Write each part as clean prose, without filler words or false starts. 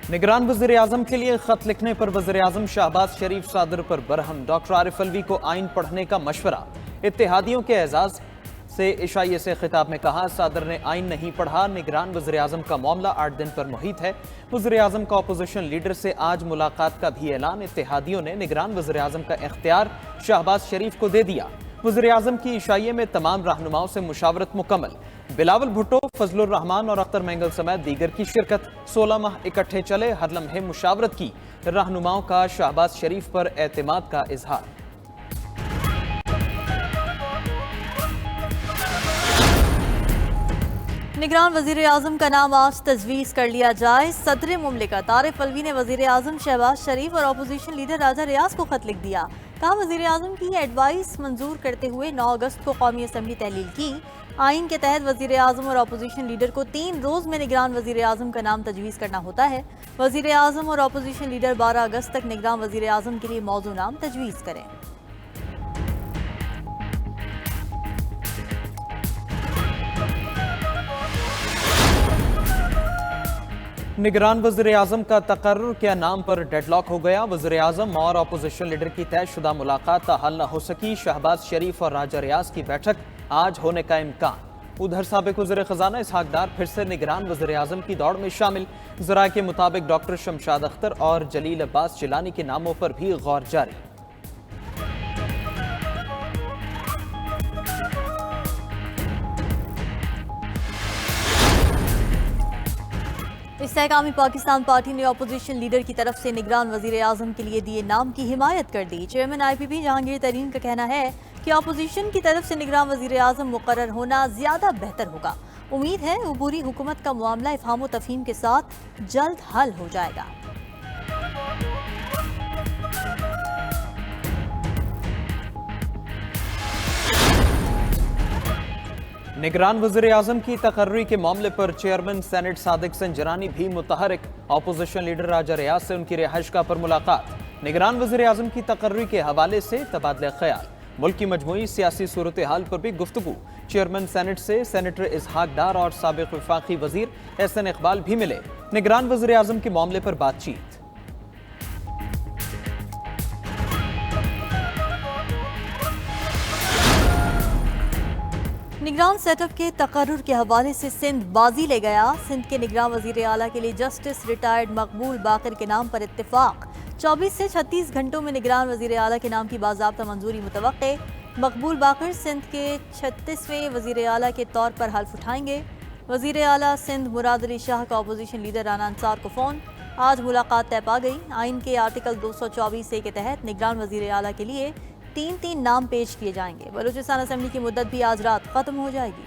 निगरान वज़ीर आज़म के लिए खत लिखने पर वज़ीर आज़म शहबाज शरीफ सदर पर बरहम। डॉक्टर आरिफ अलवी को आइन पढ़ने का मशवरा। इत्तेहादियों के एजाज से इशाइये से खिताब में कहा, सदर ने आइन नहीं पढ़ा। निगरान वज़ीर आज़म का मामला 8 दिन पर मुहित है। वज़ीर आज़म का अपोजिशन लीडर से आज मुलाकात का भी ऐलान। इत्तेहादियों ने निगरान वज़ीर आज़म का इख्तियार शहबाज शरीफ को दे दिया। वज़ीर आज़म की इशाइये में तमाम रहनुमाओं से मुशावरत मुकम्मल। बिलावल भुट्टो, फजलुर रहमान और अख्तर मेंगल समेत दीगर की शिरकत। 16 माह इकट्ठे चले, हर लम्हे मुशावरत की। रहनुमाओं का शहबाज शरीफ पर एतमाद का इजहार। निगरान वजीर आजम का नाम आज तजवीज़ कर लिया जाए। सदर मुमलिकत आरिफ अलवी ने वजीर आजम शहबाज शरीफ और अपोजिशन लीडर राजा रियाज को खत लिख दिया। कहा, वजीर आजम की एडवाइस मंजूर करते हुए 9 अगस्त को कौमी असम्बली तहलील की। आइन के तहत वजीर आजम और अपोजिशन लीडर को 3 रोज़ में निगरान वजीर आजम का नाम तजवीज़ करना होता है। वजीर आजम और अपोजिशन लीडर 12 अगस्त तक निगरान वजीर आजम के लिए मौजू नाम तजवीज़ करें। निगरान वज़ीर आज़म का तकर्रुर क्या नाम पर डेडलॉक हो गया। वज़ीर आज़म और अपोजिशन लीडर की तयशुदा मुलाकात हल न हो सकी। शहबाज शरीफ और राजा रियाज की बैठक आज होने का इम्कान। उधर साबिक वज़ीर ख़जाना इसहाक डार फिर से निगरान वज़ीर आज़म की दौड़ में शामिल। ज़राए के मुताबिक डॉक्टर शमशाद अख्तर और जलील अब्बास जिलानी के नामों पर भी गौर जारी। इस्तेहकामी पाकिस्तान पार्टी ने अपोजिशन लीडर की तरफ से निगरान वजीर आजम के लिए दिए नाम की हिमायत कर दी। चेयरमैन IPP जहांगीर तरीन का कहना है कि अपोजिशन की तरफ से निगरान वजीर आजम मुकर्रर होना ज्यादा बेहतर होगा। उम्मीद है अबूरी हुकूमत का मामला इफ़हाम तफहीम के साथ जल्द हल हो जाएगा। निगरान वज़ीर आज़म की तकर्री के मामले पर चेयरमैन सेनेट सादिक संजरानी भी मुतहरिक। अपोजिशन लीडर राजा रियाज से उनकी रिहाइशगाह पर मुलाकात। निगरान वज़ीर आज़म की तकर्री के हवाले से तबादला ख्याल। मुल्क की मजमूई सियासी सूरत हाल पर भी गुफ्तगू। चेयरमैन सेनेट से सेनेटर इसहाक डार और साबिक वफाकी वजीर एहसन इकबाल भी मिले। निगरान वज़ीर आज़म के मामले पर बातचीत। निगरान सेटअप के तकर्रुर के हवाले से सिंध बाजी ले गया। सिंध के निगरान वजीर आला के लिए जस्टिस रिटायर्ड मकबूल बाकर के नाम पर इत्तेफाक। 24 से 36 घंटों में निगरान वजीर आला के नाम की बाज़ाब्ता मंजूरी मुतवक्के। मकबूल बाकर सिंध के 36वें वजीर आला के तौर पर हल्फ उठाएंगे। वजीर आला सिंध मुराद अली शाह का अपोजिशन लीडर राना अंसार को फ़ोन। आज मुलाकात तय पा गई। आइन के आर्टिकल 224A के तहत निगरान वजीर आला के लिए 3 नाम पेश किए जाएंगे। बलूचिस्तान असेंबली की मुद्दत भी आज रात खत्म हो जाएगी।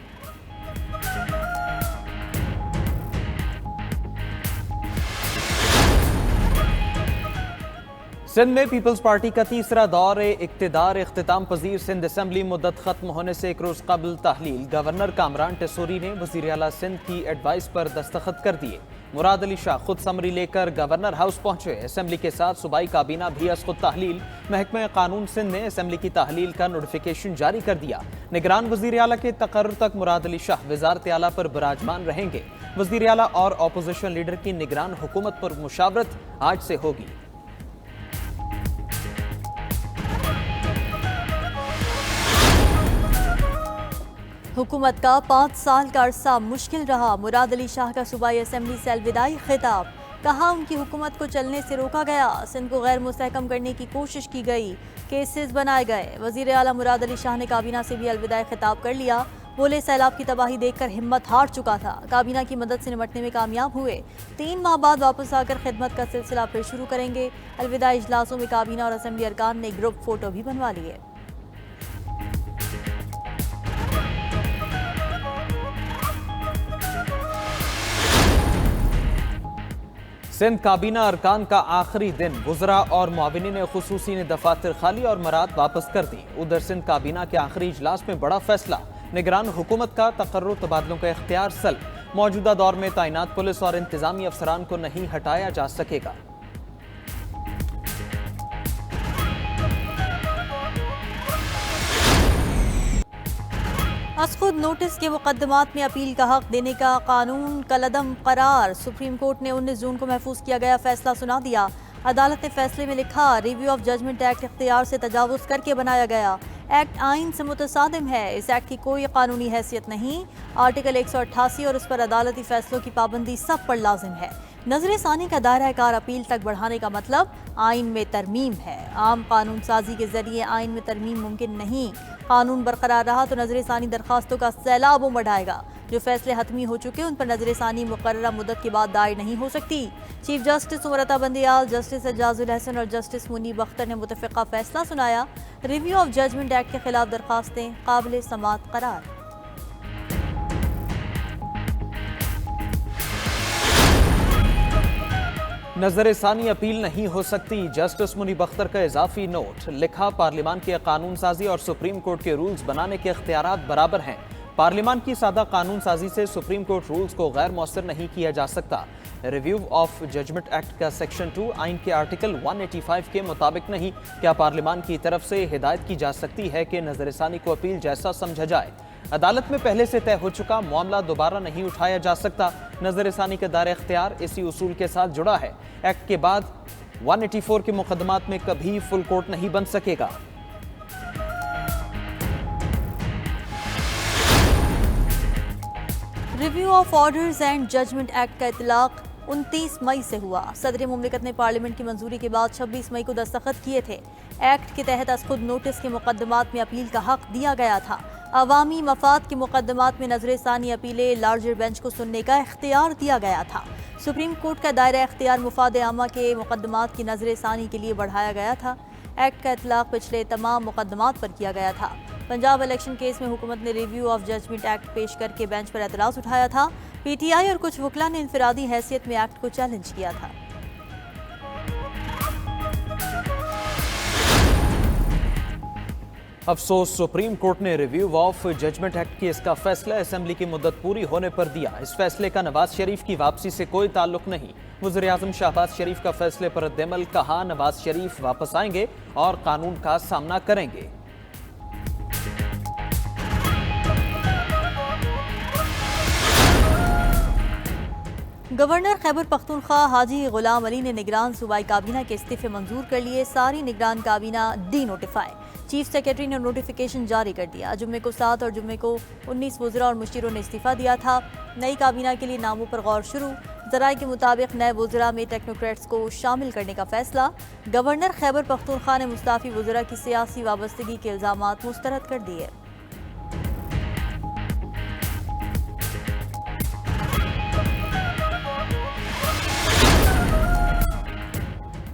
सिंध में पीपल्स पार्टी का तीसरा दौर इक्तिदार इख्तिताम पजीर। सिंध असेंबली मुद्दत खत्म होने से एक रोज कबल तहलील। गवर्नर कामरान टेसोरी ने वजीर आला सिंध की एडवाइस पर दस्तखत कर दिए। मुराद अली शाह खुद समरी लेकर गवर्नर हाउस पहुंचे। असेंबली के साथ सूबाई काबीना भी अज खुद तहलील। महकमा कानून सिंध ने असेंबली की तहलील का नोटिफिकेशन जारी कर दिया। निगरान वजीर आला के तकर्रुर तक मुराद अली शाह वजारत आला पर विराजमान रहेंगे। वजीर आला और अपोजिशन लीडर की निगरान हुकूमत पर मुशावरत आज से होगी। हुकूमत का 5 साल का अरसा मुश्किल रहा। मुराद अली शाह का सूबाई असेंबली से अलविदाई खिताब। कहा, उनकी हुकूमत को चलने से रोका गया। सिंध को गैर मुस्तहकम करने की कोशिश की गई। केसेस बनाए गए। वजीर आला मुराद अली शाह ने काबीना से भी अलविदाई खिताब कर लिया। बोले, सैलाब की तबाही देखकर हिम्मत हार चुका था। काबीना की मदद से निपटने में कामयाब हुए। 3 माह बाद वापस आकर खिदमत का सिलसिला फिर शुरू करेंगे। अलविदाई इजलासों में काबीना और असेंबली अरकान ने ग्रुप फोटो भी बनवा लिए। सिंध काबीना अरकान का आखिरी दिन। वज़रा और मुआविनीन खुसूसी ने दफातर खाली और मराद वापस कर दी। उधर सिंध काबीना के आखिरी इजलास में बड़ा फैसला। निगरान हुकूमत का तकर्रुर तबादलों का इख्तियार सल्ब। मौजूदा दौर में तैनात पुलिस और इंतजामी अफसरान को नहीं हटाया जा सकेगा। खुद नोटिस के मुकदमात में अपील का हक देने का कानून कलदम करार। सुप्रीम कोर्ट ने 19 जून को महफूज किया गया फैसला सुना दिया। अदालत ने फैसले में लिखा, रिव्यू ऑफ जजमेंट एक्ट इख्तियार से तजावुज करके बनाया गया। एक्ट आइन से मुतसादिम है। इस एक्ट की कोई कानूनी हैसियत नहीं। आर्टिकल 188 और उस पर अदालती फैसलों की पाबंदी सब पर लाजिम है। नजर सानी का दायरा कार अपील तक बढ़ाने का मतलब आइन में तरमीम है। आम कानून साजी के जरिए आइन में तरमीम मुमकिन नहीं। कानून बरकरार रहा तो नजर सानी दरखास्तों का सैलाब उमड़ आएगा। जो फैसले हतमी हो चुके उन पर नजर सानी मुकर्ररा मुद्दत के बाद दायर नहीं हो सकती। Chief justice उमरता Bandial, justice Ejazul Hasan और जस्टिस मुनीब अख्तर ने मुतफ़िका फैसला सुनाया। रिव्यू ऑफ जजमेंट एक्ट के खिलाफ दरखास्तें काबिल समाअत करार। नजर सानी अपील नहीं हो सकती, जस्टिस मुनीब अख्तर का इजाफी नोट। लिखा, पार्लियामान के कानून साजी और सुप्रीम कोर्ट के रूल्स बनाने के इख्तियारात बराबर हैं। पार्लियामान की सादा कानून साजी से सुप्रीम कोर्ट रूल्स को गैर मौसर नहीं किया जा सकता। रिव्यू ऑफ जजमेंट एक्ट का सेक्शन 2 आइन के आर्टिकल 185 के मुताबिक नहीं। क्या पार्लियामान की तरफ से हिदायत की जा सकती है कि नजर सानी को अपील जैसा समझा जाए। अदालत में पहले से तय हो चुका मामला दोबारा नहीं उठाया जा सकता। नजर सानी का दायरा इख्तियार इसी उसूल के साथ जुड़ा है। एक्ट के बाद 184 के मुकदमात में कभी फुल कोर्ट नहीं बन सकेगा। Review of orders and judgement act का इतलाक 29 मई से हुआ। सदर मुमलिकत ने पार्लियामेंट की मंजूरी के बाद 26 मई को दस्तखत किए थे। एक्ट के तहत खुद नोटिस के मुकदमात में अपील का हक दिया गया था। अवामी मफाद के मुकदमात में नजर सानी अपीलें लार्जर बेंच को सुनने का इख्तियार दिया गया था। सुप्रीम कोर्ट का दायरा इख्तियार मुफाद आमा के मुकदमात की नजर सानी के लिए बढ़ाया गया था। एक्ट का इतलाक पिछले तमाम मुकदमात पर किया गया था। पंजाब इलेक्शन केस में हुकूमत ने रिव्यू ऑफ जजमेंट एक्ट पेश करके बेंच पर एतराज उठाया था। पीटीआई और कुछ वकला ने इनफरादी हैसियत में एक्ट को चैलेंज किया था। अफसोस, सुप्रीम कोर्ट ने review of judgement act case का फैसला असेंबली की मुद्दत पूरी होने पर दिया। इस फैसले का नवाज शरीफ की वापसी से कोई ताल्लुक नहीं। वज़ीर आज़म शहबाज शरीफ का फैसले पर रद्द-ए-अमल, कहा नवाज शरीफ वापस आएंगे और कानून का सामना करेंगे। गवर्नर खैबर पख्तूनख्वा हाजी गुलाम अली ने निगरान सूबाई काबीना के इस्तीफे मंजूर कर लिए। सारी निगरान काबीना डी नोटिफाई। चीफ सेक्रेटरी ने नोटिफिकेशन जारी कर दिया। जुम्मे को 7 और जुम्मे को 19 वज़रा और मुशीरों ने इस्तीफा दिया था। नई काबीना के लिए नामों पर गौर शुरू। ज़राए के मुताबिक नए वज़रा में टेक्नोक्रेट्स को शामिल करने का फैसला। गवर्नर खैबर पख्तूनख्वा ने मुस्ताफ़ी वज़रा की सियासी वाबस्तगी के इल्ज़ामात मुस्तरद कर दिए।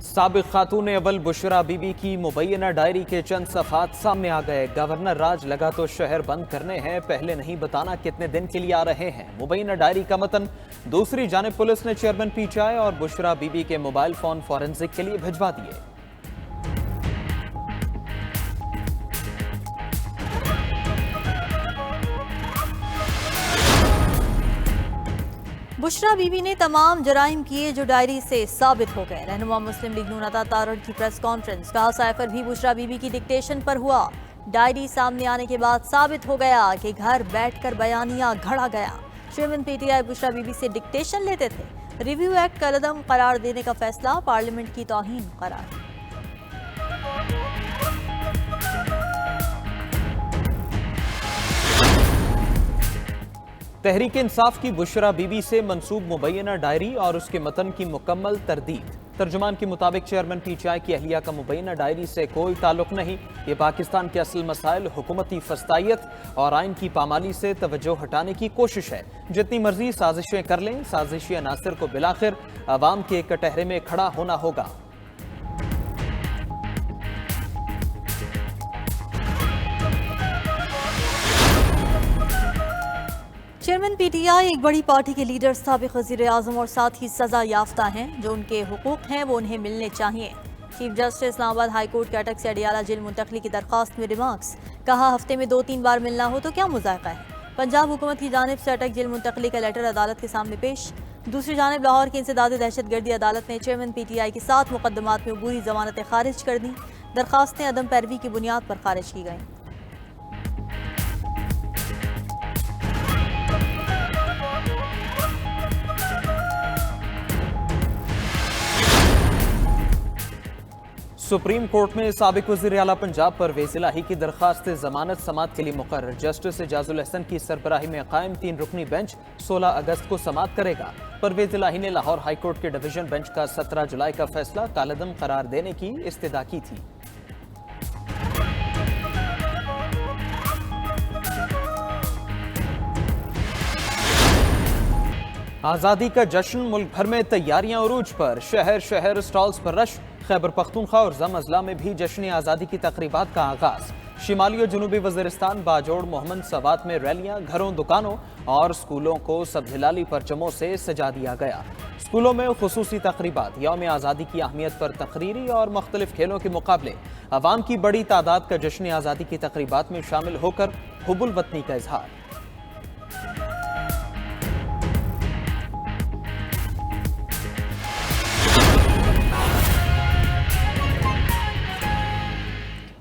साबिक खातून अव्वल बुशरा बीबी की मुबैना डायरी के चंद सफ़ात सामने आ गए। गवर्नर राज लगा तो शहर बंद करने हैं, पहले नहीं बताना कितने दिन के लिए आ रहे हैं। मुबैना डायरी का मतन। दूसरी जानिब पुलिस ने चेयरमैन पीटीआई और बुशरा बीबी के मोबाइल फोन फॉरेंसिक के लिए भिजवा दिए। बुशरा बीबी ने तमाम जराइम किए जो डायरी से साबित हो गए। रहनुमा मुस्लिम लीग नून अता तारड़ की प्रेस कॉन्फ्रेंस। कहा, साइफर भी बुशरा बीबी की डिक्टेशन पर हुआ। डायरी सामने आने के बाद साबित हो गया कि घर बैठकर बयानिया घड़ा गया। चेयरमैन पीटीआई बुशरा बीबी से डिक्टेशन लेते थे। रिव्यू एक्ट का कलदम करार देने का फैसला पार्लियामेंट की तौहीन करार। तहरीक इंसाफ की बुशरा बीबी से मंसूब मुबैना डायरी और उसके मतन की मुकम्मल तरदीद। तर्जुमान के मुताबिक चेयरमैन पीटीआई की अहलिया का मुबैना डायरी से कोई ताल्लुक नहीं। ये पाकिस्तान के असल मसाइल, हुकूमती फस्तायत और आइन की पामाली से तवज्जो हटाने की कोशिश है। जितनी मर्जी साजिशें कर लें, साजिशी अनासर को बिलाखिर अवाम के कटहरे में खड़ा होना होगा। चेयरमैन पीटीआई एक बड़ी पार्टी के लीडर, साबिक वज़ीर आज़म और साथ ही सजा याफ्ता हैं। जो उनके हुकूक हैं वो उन्हें मिलने चाहिए। Chief justice Islamabad high court के अटक से अडियाला जेल मुंतकली की दरख्वास्त में रिमार्क्स। कहा, हफ्ते में 2-3 बार मिलना हो तो क्या मुज़ायक़ा है। पंजाब हुकूमत की जानिब से अटक जेल मुंतकली का लेटर अदालत के सामने पेश। दूसरी जानिब लाहौर की इंसदाद दहशतगर्दी अदालत ने चेयरमैन पीटीआई की 7 मुकदमात में अबूरी जमानतें खारिज कर दी। दरखास्तें अदम पैरवी की बुनियाद पर खारिज की गईं। सुप्रीम कोर्ट में साबिक वज़ीर आला पंजाब परवेज़ इलाही की दरखास्त जमानत समात के लिए मुकर्रर। जस्टिस एजाजुल हसन की सरबराही में कायम 3 रुकनी बेंच 16 अगस्त को समात करेगा। परवेज़ इलाही ने लाहौर हाई कोर्ट के डिवीजन बेंच का 17 जुलाई का फैसला कालदम करार देने की इस्तदा की थी। आज़ादी का जश्न, मुल्क भर में तैयारियां उरूज पर। शहर शहर स्टॉल्स पर रश। खैबर पख्तूनख्वा और जम अजला में भी जश्न आज़ादी की तकरीबात का आगाज। शिमाली और जनूबी वज़ीरिस्तान, बाजोड़, मोहम्मद सवात में रैलियां, घरों, दुकानों और स्कूलों को सबहिलाली परचमों से सजा दिया गया। स्कूलों में खुसूसी तकरीबात, यौम आज़ादी की अहमियत पर तकरीरी और मुख्तलिफ खेलों के मुकाबले। अवाम की बड़ी तादाद का जश्न आज़ादी की तकरीबात में शामिल होकर हुब्बुल वतनी का इजहार।